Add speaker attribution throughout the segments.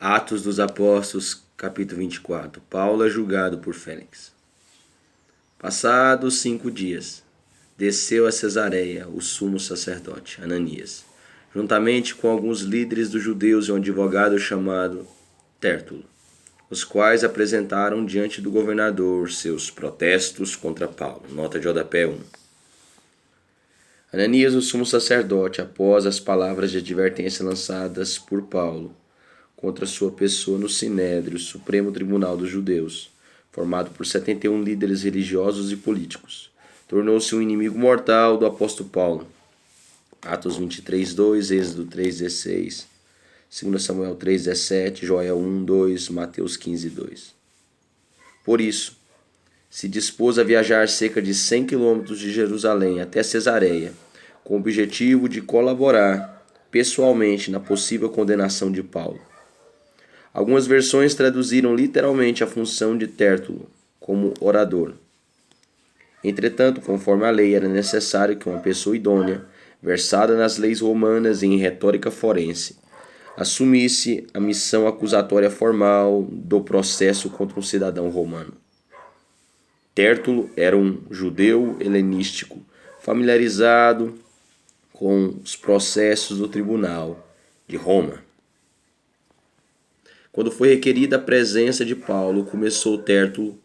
Speaker 1: Atos dos Apóstolos, capítulo 24. Paulo é julgado por Félix. Passados 5 dias, desceu a Cesareia o sumo sacerdote, Ananias, juntamente com alguns líderes dos judeus e um advogado chamado Tértulo, os quais apresentaram diante do governador seus protestos contra Paulo. Nota de rodapé 1. Ananias, o sumo sacerdote, após as palavras de advertência lançadas por Paulo contra sua pessoa no Sinédrio, Supremo Tribunal dos Judeus, formado por 71 líderes religiosos e políticos, tornou-se um inimigo mortal do apóstolo Paulo. Atos 23:2, Êxodo 3:16, 2 Samuel 3:17, Joel 1:2, Mateus 15:2. Por isso, se dispôs a viajar cerca de 100 quilômetros de Jerusalém até Cesareia, com o objetivo de colaborar pessoalmente na possível condenação de Paulo. Algumas versões traduziram literalmente a função de Tértulo como orador. Entretanto, conforme a lei, era necessário que uma pessoa idônea, versada nas leis romanas e em retórica forense, assumisse a missão acusatória formal do processo contra um cidadão romano. Tértulo era um judeu helenístico, familiarizado com os processos do tribunal de Roma. Quando foi requerida a presença de Paulo, começou Tértulo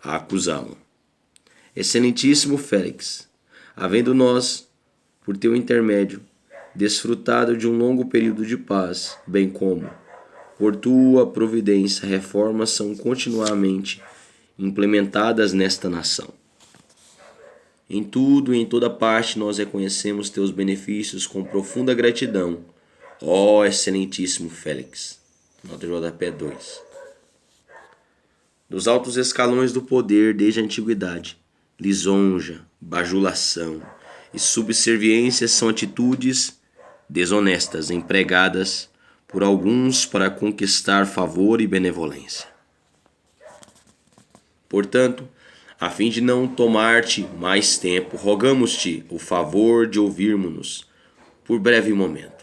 Speaker 1: a acusá-lo. Excelentíssimo Félix, havendo nós, por teu intermédio, desfrutado de um longo período de paz, bem como, por tua providência, reformas são continuamente implementadas nesta nação. Em tudo e em toda parte nós reconhecemos teus benefícios com profunda gratidão, ó excelentíssimo Félix. Nota de rodapé 2. Dos altos escalões do poder desde a antiguidade, lisonja, bajulação e subserviência são atitudes desonestas empregadas por alguns para conquistar favor e benevolência. Portanto, a fim de não tomar-te mais tempo, rogamos-te o favor de ouvirmos-nos por breve momento.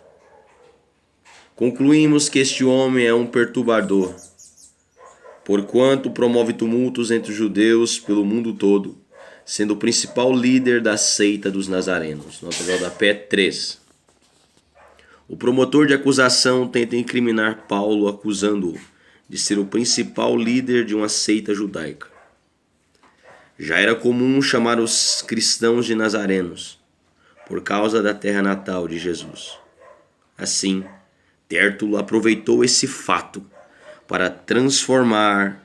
Speaker 1: Concluímos que este homem é um perturbador, porquanto promove tumultos entre os judeus pelo mundo todo, sendo o principal líder da seita dos nazarenos. Nota de rodapé 3. O promotor de acusação tenta incriminar Paulo, acusando-o de ser o principal líder de uma seita judaica. Já era comum chamar os cristãos de nazarenos, por causa da terra natal de Jesus. Assim, Tértulo aproveitou esse fato para transformar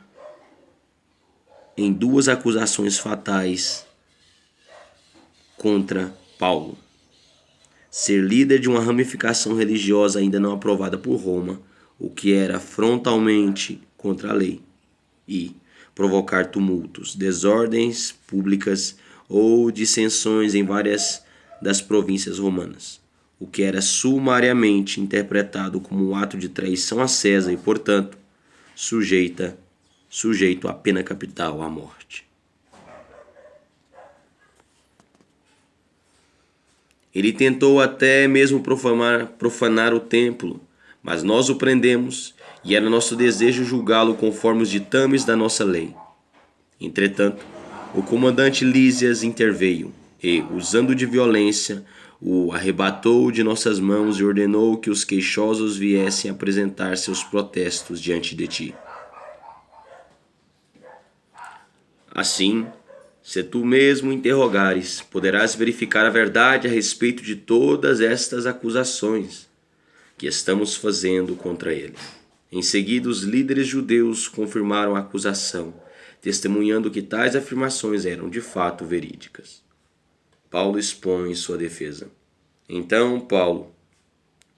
Speaker 1: em 2 acusações fatais contra Paulo: ser líder de uma ramificação religiosa ainda não aprovada por Roma, o que era frontalmente contra a lei, e provocar tumultos, desordens públicas ou dissensões em várias das províncias romanas, o que era sumariamente interpretado como um ato de traição a César e, portanto, sujeito à pena capital, à morte. Ele tentou até mesmo profanar o templo, mas nós o prendemos e era nosso desejo julgá-lo conforme os ditames da nossa lei. Entretanto, o comandante Lísias interveio e, usando de violência, o arrebatou de nossas mãos e ordenou que os queixosos viessem apresentar seus protestos diante de ti. Assim, se tu mesmo interrogares, poderás verificar a verdade a respeito de todas estas acusações que estamos fazendo contra ele. Em seguida, os líderes judeus confirmaram a acusação, testemunhando que tais afirmações eram de fato verídicas. Paulo expõe sua defesa. Então Paulo,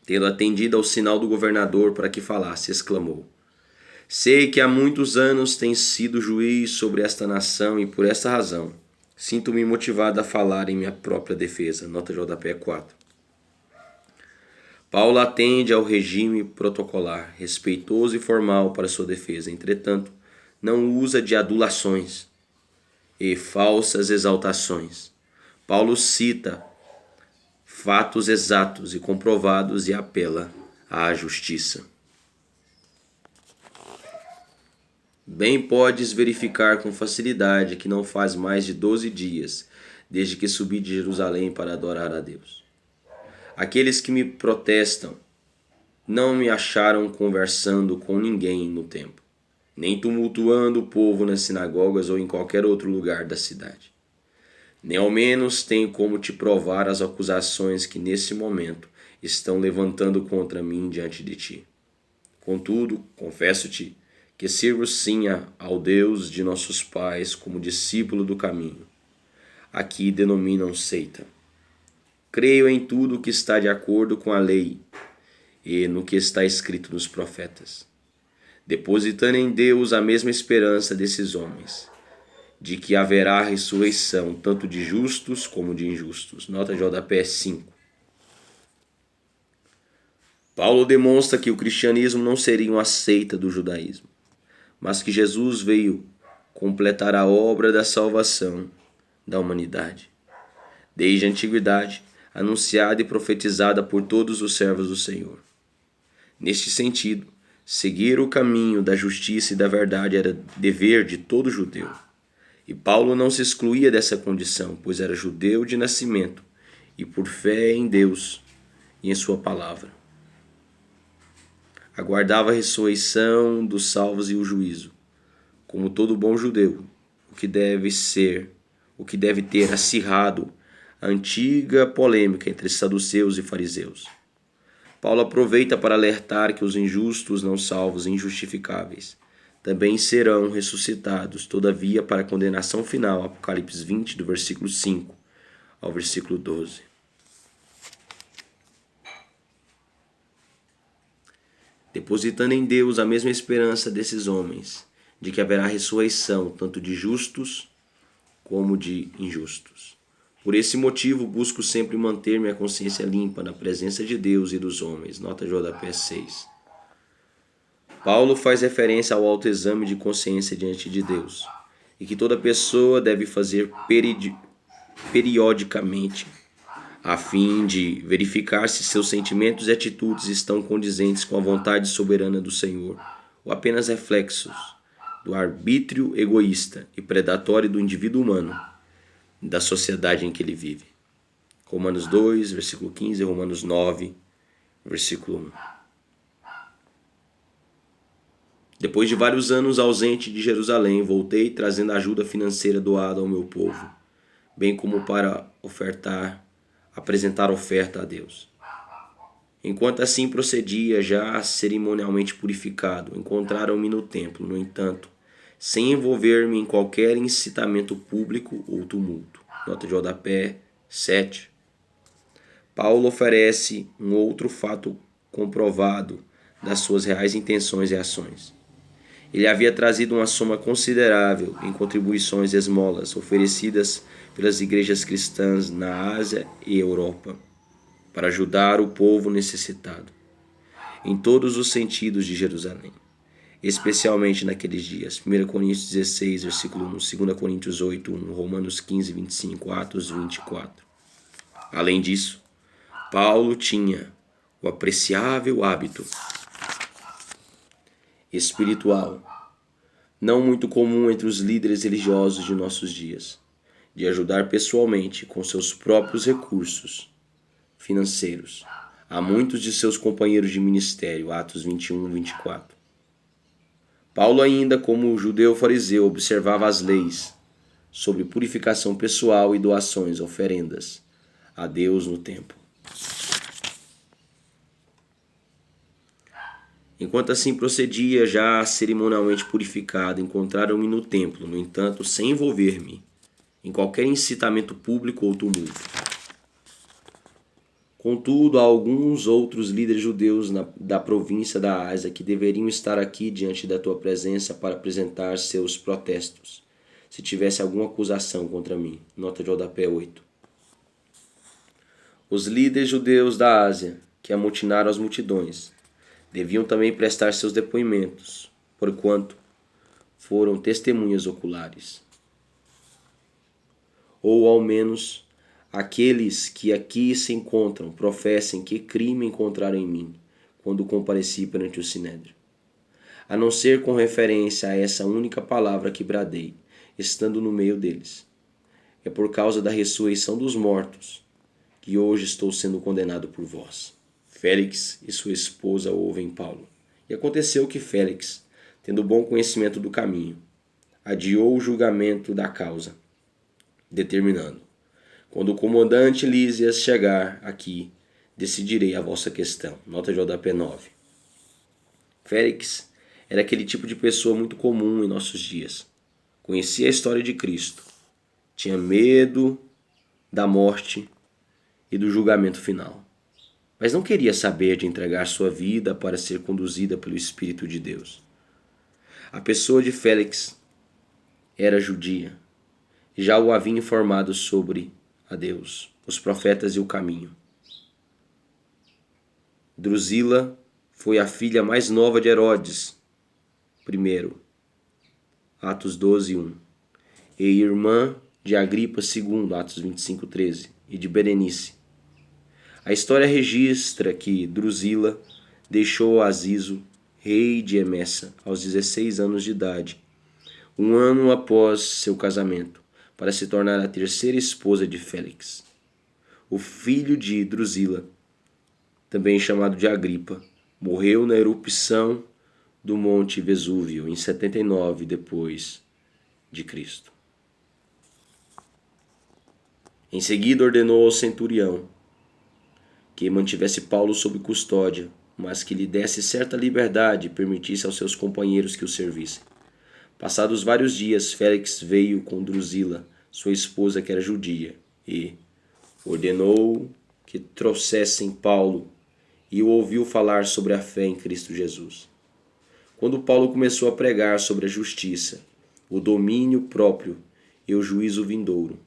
Speaker 1: tendo atendido ao sinal do governador para que falasse, exclamou: sei que há muitos anos tens sido juiz sobre esta nação e por esta razão sinto-me motivado a falar em minha própria defesa. Nota de rodapé 4. Paulo atende ao regime protocolar, respeitoso e formal para sua defesa. Entretanto, não usa de adulações e falsas exaltações. Paulo cita fatos exatos e comprovados e apela à justiça. Bem podes verificar com facilidade que não faz mais de 12 dias desde que subi de Jerusalém para adorar a Deus. Aqueles que me protestam não me acharam conversando com ninguém no templo, nem tumultuando o povo nas sinagogas ou em qualquer outro lugar da cidade. Nem ao menos tenho como te provar as acusações que nesse momento estão levantando contra mim diante de ti. Contudo, confesso-te que sirvo sim ao Deus de nossos pais como discípulo do caminho. Aqui denominam seita. Creio em tudo o que está de acordo com a lei e no que está escrito nos profetas, depositando em Deus a mesma esperança desses homens, de que haverá ressurreição tanto de justos como de injustos. Nota de rodapé 5. Paulo demonstra que o cristianismo não seria uma seita do judaísmo, mas que Jesus veio completar a obra da salvação da humanidade, desde a antiguidade, anunciada e profetizada por todos os servos do Senhor. Neste sentido, seguir o caminho da justiça e da verdade era dever de todo judeu. E Paulo não se excluía dessa condição, pois era judeu de nascimento e por fé em Deus e em sua palavra. Aguardava a ressurreição dos salvos e o juízo. Como todo bom judeu, o que deve ter acirrado a antiga polêmica entre saduceus e fariseus. Paulo aproveita para alertar que os injustos, não salvos e injustificáveis também serão ressuscitados, todavia para a condenação final. Apocalipse 20, do versículo 5 ao versículo 12. Depositando em Deus a mesma esperança desses homens, de que haverá ressurreição tanto de justos como de injustos. Por esse motivo, busco sempre manter minha consciência limpa na presença de Deus e dos homens. Nota de rodapé 6. Paulo faz referência ao autoexame de consciência diante de Deus, e que toda pessoa deve fazer periodicamente, a fim de verificar se seus sentimentos e atitudes estão condizentes com a vontade soberana do Senhor, ou apenas reflexos do arbítrio egoísta e predatório do indivíduo humano, da sociedade em que ele vive. Romanos 2, versículo 15, e Romanos 9, versículo 1. Depois de vários anos ausente de Jerusalém, voltei trazendo ajuda financeira doada ao meu povo, bem como para apresentar oferta a Deus. Enquanto assim procedia, já cerimonialmente purificado, encontraram-me no templo, no entanto, sem envolver-me em qualquer incitamento público ou tumulto. Nota de rodapé 7. Paulo oferece um outro fato comprovado das suas reais intenções e ações. Ele havia trazido uma soma considerável em contribuições e esmolas oferecidas pelas igrejas cristãs na Ásia e Europa para ajudar o povo necessitado, em todos os sentidos de Jerusalém, especialmente naqueles dias. 1 Coríntios 16, versículo 1, 2 Coríntios 8, 1, Romanos 15, 25, Atos 24. Além disso, Paulo tinha o apreciável hábito espiritual, não muito comum entre os líderes religiosos de nossos dias, de ajudar pessoalmente com seus próprios recursos financeiros a muitos de seus companheiros de ministério. Atos 21, 24. Paulo ainda, como judeu fariseu, observava as leis sobre purificação pessoal e doações, oferendas a Deus no templo. Enquanto assim procedia, já cerimonialmente purificado, encontraram-me no templo, no entanto, sem envolver-me em qualquer incitamento público ou tumulto. Contudo, há alguns outros líderes judeus da província da Ásia que deveriam estar aqui diante da tua presença para apresentar seus protestos, se tivesse alguma acusação contra mim. Nota de rodapé 8. Os líderes judeus da Ásia, que amotinaram as multidões, deviam também prestar seus depoimentos, porquanto foram testemunhas oculares. Ou ao menos aqueles que aqui se encontram professem que crime encontraram em mim quando compareci perante o Sinédrio. a não ser com referência a essa única palavra que bradei, estando no meio deles. É por causa da ressurreição dos mortos que hoje estou sendo condenado por vós. Félix e sua esposa ouvem Paulo. E aconteceu que Félix, tendo bom conhecimento do caminho, adiou o julgamento da causa, determinando: quando o comandante Lísias chegar aqui, decidirei a vossa questão. Nota de rodapé 9. Félix era aquele tipo de pessoa muito comum em nossos dias. Conhecia a história de Cristo. Tinha medo da morte e do julgamento final. Mas não queria saber de entregar sua vida para ser conduzida pelo Espírito de Deus. A pessoa de Félix era judia e já o havia informado sobre a Deus, os profetas e o caminho. Drusila foi a filha mais nova de Herodes I, Atos 12, 1, e irmã de Agripa II, Atos 25, 13, e de Berenice. A história registra que Drusila deixou Azizo, rei de Emessa, aos 16 anos de idade, um ano após seu casamento, para se tornar a terceira esposa de Félix. O filho de Drusila, também chamado de Agripa, morreu na erupção do Monte Vesúvio em 79 depois de Cristo. Em seguida ordenou ao centurião que mantivesse Paulo sob custódia, mas que lhe desse certa liberdade e permitisse aos seus companheiros que o servissem. Passados vários dias, Félix veio com Drusila, sua esposa que era judia, e ordenou que trouxessem Paulo e o ouviu falar sobre a fé em Cristo Jesus. Quando Paulo começou a pregar sobre a justiça, o domínio próprio e o juízo vindouro,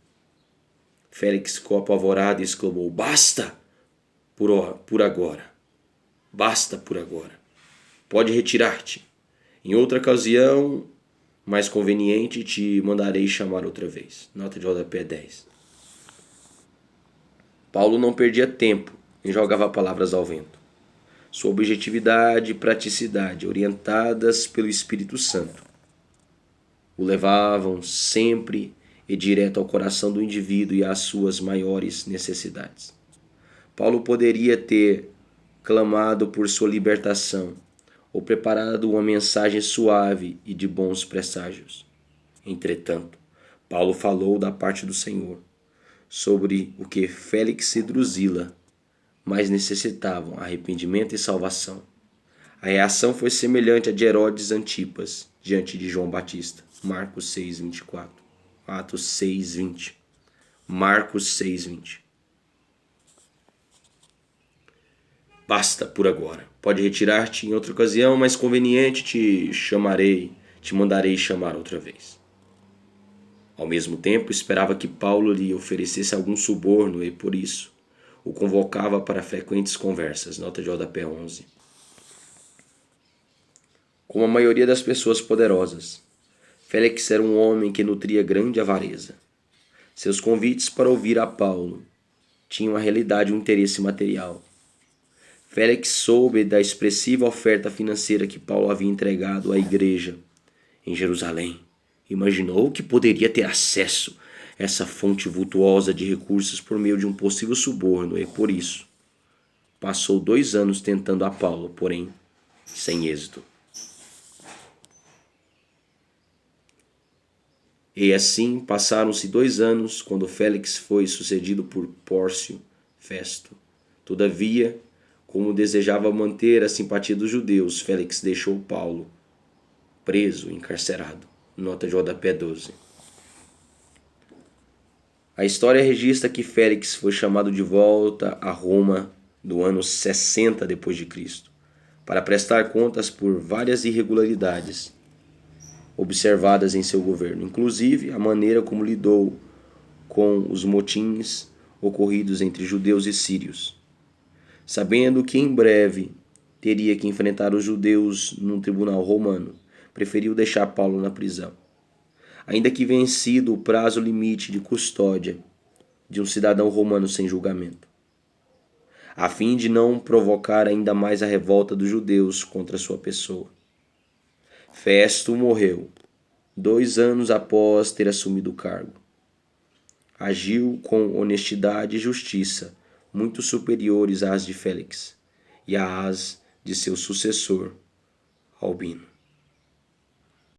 Speaker 1: Félix ficou apavorado e exclamou: Basta por agora! Basta por agora! Pode retirar-te. Em outra ocasião mais conveniente, te mandarei chamar outra vez. Nota de rodapé 10. Paulo não perdia tempo e jogava palavras ao vento. Sua objetividade e praticidade, orientadas pelo Espírito Santo, o levavam sempre e direto ao coração do indivíduo e às suas maiores necessidades. Paulo poderia ter clamado por sua libertação ou preparado uma mensagem suave e de bons presságios. Entretanto, Paulo falou da parte do Senhor sobre o que Félix e Drusila mais necessitavam: arrependimento e salvação. A reação foi semelhante à de Herodes Antipas diante de João Batista. Marcos 6, 24. Atos 6, 20. Marcos 6, 20. Basta por agora. Pode retirar-te em outra ocasião mais conveniente, te mandarei chamar outra vez. Ao mesmo tempo, esperava que Paulo lhe oferecesse algum suborno e, por isso, o convocava para frequentes conversas. Nota de rodapé 11. Como a maioria das pessoas poderosas, Félix era um homem que nutria grande avareza. Seus convites para ouvir a Paulo tinham na realidade um interesse material. Félix soube da expressiva oferta financeira que Paulo havia entregado à igreja em Jerusalém. Imaginou que poderia ter acesso a essa fonte vultuosa de recursos por meio de um possível suborno e, por isso, passou 2 anos tentando a Paulo, porém, sem êxito. E assim passaram-se 2 anos, quando Félix foi sucedido por Pórcio Festo. Todavia, como desejava manter a simpatia dos judeus, Félix deixou Paulo preso, encarcerado. Nota de rodapé 12. A história registra que Félix foi chamado de volta a Roma do ano 60 depois de Cristo, para prestar contas por várias irregularidades observadas em seu governo, inclusive a maneira como lidou com os motins ocorridos entre judeus e sírios. Sabendo que em breve teria que enfrentar os judeus num tribunal romano, preferiu deixar Paulo na prisão, ainda que vencido o prazo limite de custódia de um cidadão romano sem julgamento, a fim de não provocar ainda mais a revolta dos judeus contra sua pessoa. Festo morreu 2 anos após ter assumido o cargo. Agiu com honestidade e justiça, muito superiores às de Félix e às de seu sucessor, Albino.